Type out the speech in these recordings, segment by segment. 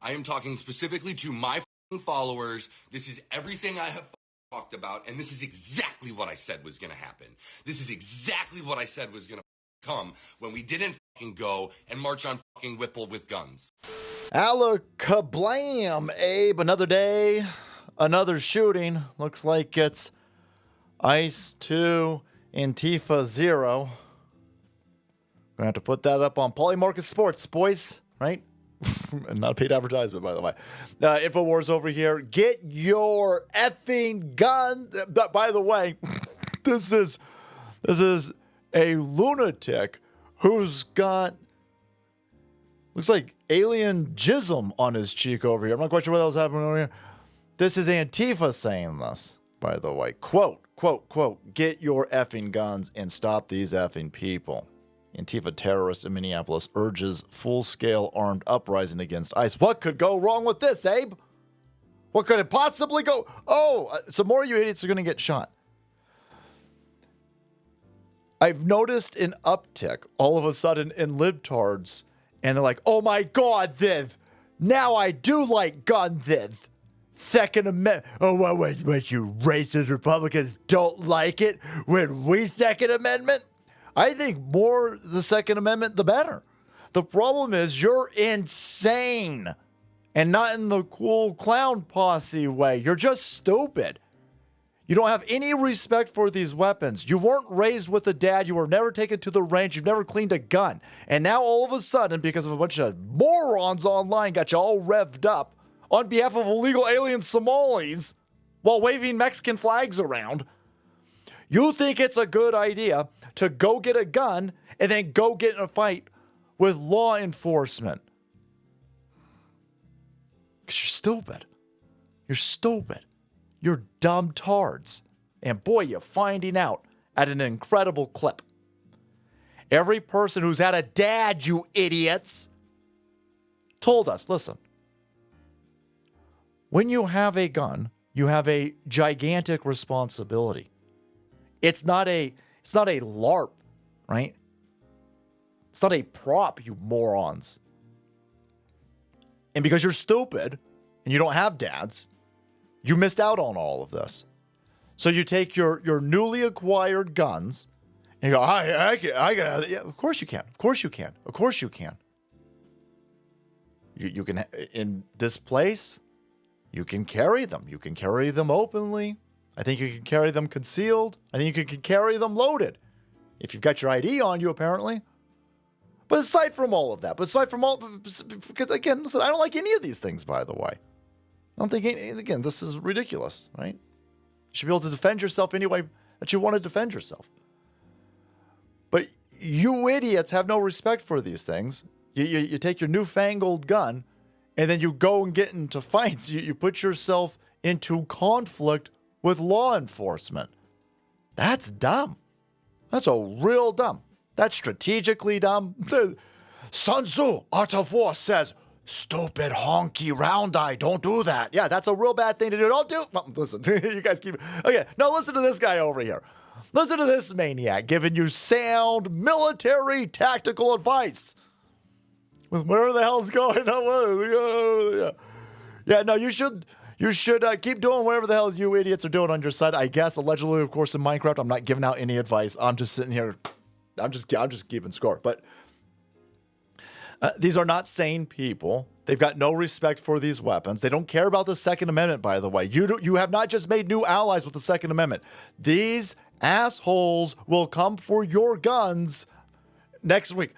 I am talking specifically to my followers. This is everything I have talked about, and this is exactly what I said was going to happen. This is exactly what I said was going to come when we didn't go and march on Whipple with guns. Alakablam, Abe. Another day, another shooting. Looks like it's ICE 2, Antifa 0. Gonna have to put that up on Polymarket Sports, boys, right? Not a paid advertisement, by the way. InfoWars over here. Get your effing gun. By the way, this is a lunatic who's got, looks like alien jism on his cheek over here. I'm not quite sure what else happening over here. This is Antifa saying this, by the way. Quote, get your effing guns and stop these effing people. Antifa terrorist in Minneapolis urges full-scale armed uprising against ICE. What could go wrong with this, Abe? What could it possibly go? Oh, some more of you idiots are going to get shot. I've noticed an uptick all of a sudden in libtards, and they're like, oh my God, Viv, now I do like gun, Viv. Second Amendment. Oh, what you racist Republicans don't like it when we Second Amendment? I think more the Second Amendment, the better. The problem is you're insane, and not in the cool clown posse way. You're just stupid. You don't have any respect for these weapons. You weren't raised with a dad. You were never taken to the range. You've never cleaned a gun. And now all of a sudden, because of a bunch of morons online, got you all revved up on behalf of illegal alien Somalis while waving Mexican flags around. You think it's a good idea to go get a gun and then go get in a fight with law enforcement. Because you're stupid. You're stupid. You're dumb tards. And boy, you're finding out at an incredible clip. Every person who's had a dad, you idiots, told us, listen, when you have a gun, you have a gigantic responsibility. It's not a LARP, right? It's not a prop, you morons. And because you're stupid and you don't have dads, you missed out on all of this. So you take your newly acquired guns and you go, I can. Yeah, of course you can. Of course you can. Of course you can. You can, in this place, you can carry them. You can carry them openly. I think you can carry them concealed. I think you can carry them loaded. If you've got your ID on you, apparently. But aside from all of that, because again, listen, I don't like any of these things, by the way. I don't think, again, this is ridiculous, right? You should be able to defend yourself any way that you want to defend yourself. But you idiots have no respect for these things. You take your newfangled gun and then you go and get into fights. You put yourself into conflict with law enforcement. That's dumb. That's a real dumb. That's strategically dumb. Sun Tzu, Art of War, says, stupid honky round eye, don't do that. Yeah, that's a real bad thing to do. Don't do. Well, listen, you guys keep. Okay, now listen to this guy over here. Listen to this maniac giving you sound military tactical advice. Where the hell's going on? Yeah, no, you should keep doing whatever the hell you idiots are doing on your side. I guess, allegedly, of course, in Minecraft, I'm not giving out any advice. I'm just sitting here. I'm just keeping score. But these are not sane people. They've got no respect for these weapons. They don't care about the Second Amendment, by the way. You have not just made new allies with the Second Amendment. These assholes will come for your guns next week.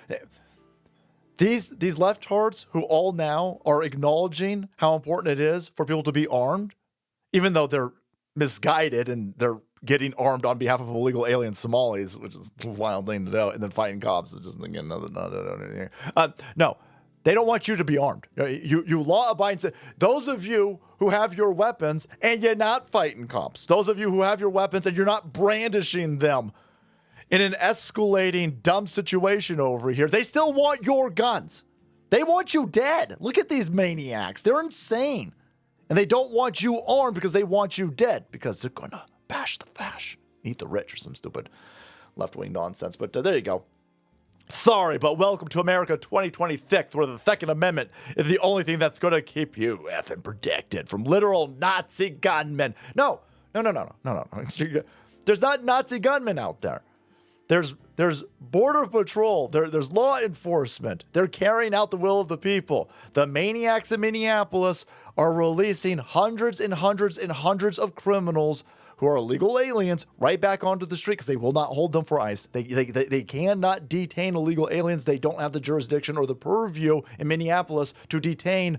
These leftards who all now are acknowledging how important it is for people to be armed, even though they're misguided and they're getting armed on behalf of illegal alien Somalis, which is a wild thing to do, and then fighting cops. Just again, no, they don't want you to be armed. You law-abiding. Those of you who have your weapons and you're not fighting cops. Those of you who have your weapons and you're not brandishing them in an escalating dumb situation over here, they still want your guns. They want you dead. Look at these maniacs. They're insane. And they don't want you armed because they want you dead, because they're going to bash the fash, eat the rich, or some stupid left-wing nonsense. But there you go. Sorry, but welcome to America 2026, where the Second Amendment is the only thing that's going to keep you effing protected from literal Nazi gunmen. No. There's not Nazi gunmen out there. There's border patrol. There's law enforcement. They're carrying out the will of the people. The maniacs in Minneapolis are releasing hundreds and hundreds and hundreds of criminals who are illegal aliens right back onto the street because they will not hold them for ICE. They cannot detain illegal aliens. They don't have the jurisdiction or the purview in Minneapolis to detain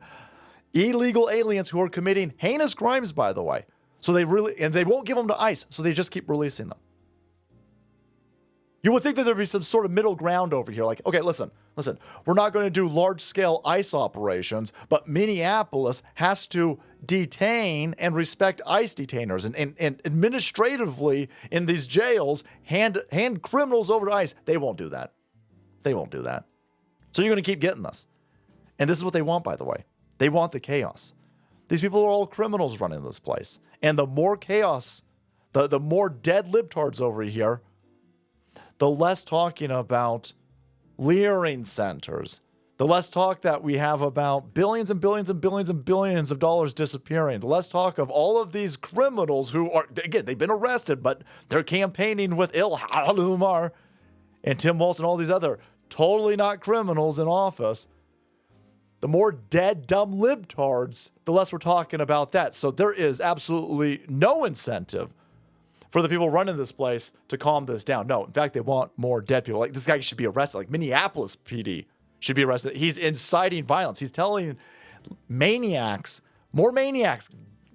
illegal aliens who are committing heinous crimes, by the way. So they won't give them to ICE, so they just keep releasing them. You would think that there'd be some sort of middle ground over here. Like, okay, listen, we're not going to do large-scale ICE operations, but Minneapolis has to detain and respect ICE detainers and administratively in these jails hand criminals over to ICE. They won't do that. So you're going to keep getting this. And this is what they want, by the way. They want the chaos. These people are all criminals running this place. And the more chaos, the more dead libtards over here, the less talking about leering centers, the less talk that we have about billions and billions and billions and billions of dollars disappearing, the less talk of all of these criminals who are, again, they've been arrested, but they're campaigning with Ilhan Omar and Tim Walz and all these other totally not criminals in office. The more dead, dumb libtards, the less we're talking about that. So there is absolutely no incentive for the people running this place to calm this down. No, in fact, they want more dead people. Like, this guy should be arrested. Like, Minneapolis PD should be arrested. He's inciting violence. He's telling more maniacs,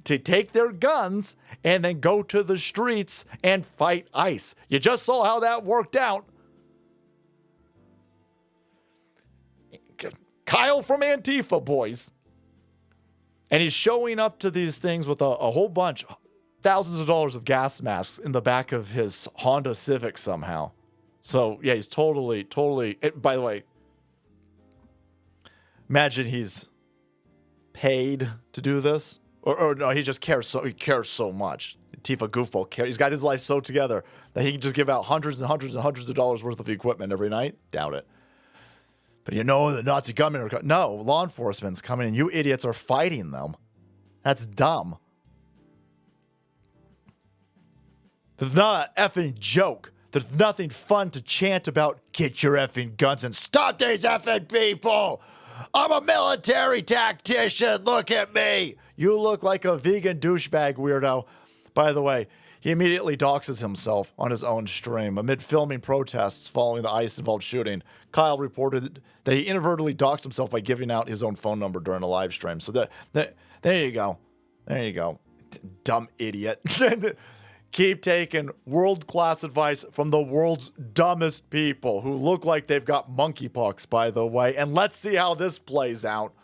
to take their guns and then go to the streets and fight ICE. You just saw how that worked out. Kyle from Antifa, boys. And he's showing up to these things with a whole bunch, thousands of dollars of gas masks in the back of his Honda Civic somehow. So, yeah, he's totally, by the way, imagine he's paid to do this. Or no, he just cares so much. Antifa goofball cares. He's got his life so together that he can just give out hundreds and hundreds and hundreds of dollars worth of equipment every night. Doubt it. But the Nazi gunmen are coming. No, law enforcement's coming and you idiots are fighting them. That's dumb. There's not an effing joke. There's nothing fun to chant about. Get your effing guns and stop these effing people. I'm a military tactician. Look at me. You look like a vegan douchebag weirdo. By the way, he immediately doxes himself on his own stream amid filming protests following the ICE-involved shooting. Kyle reported that he inadvertently doxed himself by giving out his own phone number during a live stream. So there you go. There you go. Dumb idiot. Keep taking world-class advice from the world's dumbest people who look like they've got monkeypox, by the way. And let's see how this plays out.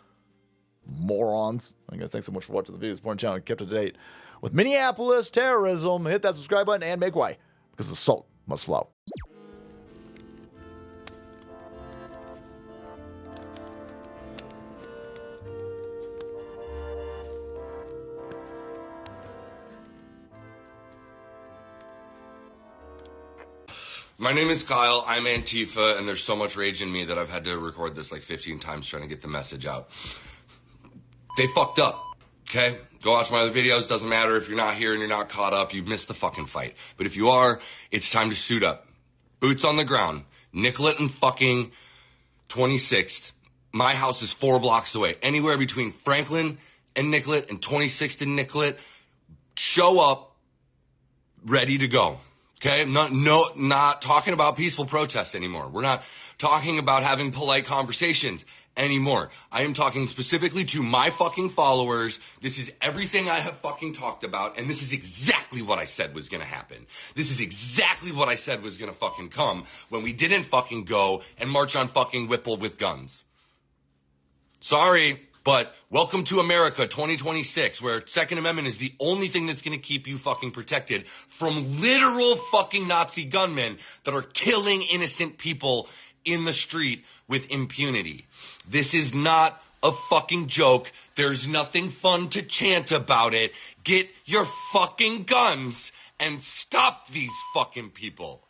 Morons. I guess thanks so much for watching the video. Support the channel and kept up to date with Minneapolis terrorism. Hit that subscribe button and make way, because the salt must flow. My name is Kyle, I'm Antifa, and there's so much rage in me that I've had to record this like 15 times trying to get the message out. They fucked up, okay? Go watch my other videos, doesn't matter if you're not here and you're not caught up, you missed the fucking fight. But if you are, it's time to suit up. Boots on the ground, Nicollet and fucking 26th. My house is 4 blocks away. Anywhere between Franklin and Nicollet and 26th and Nicollet, show up, ready to go. Okay, not talking about peaceful protests anymore. We're not talking about having polite conversations anymore. I am talking specifically to my fucking followers. This is everything I have fucking talked about, and this is exactly what I said was gonna happen. This is exactly what I said was gonna fucking come when we didn't fucking go and march on fucking Whipple with guns. Sorry. But welcome to America 2026, where Second Amendment is the only thing that's going to keep you fucking protected from literal fucking Nazi gunmen that are killing innocent people in the street with impunity. This is not a fucking joke. There's nothing fun to chant about it. Get your fucking guns and stop these fucking people.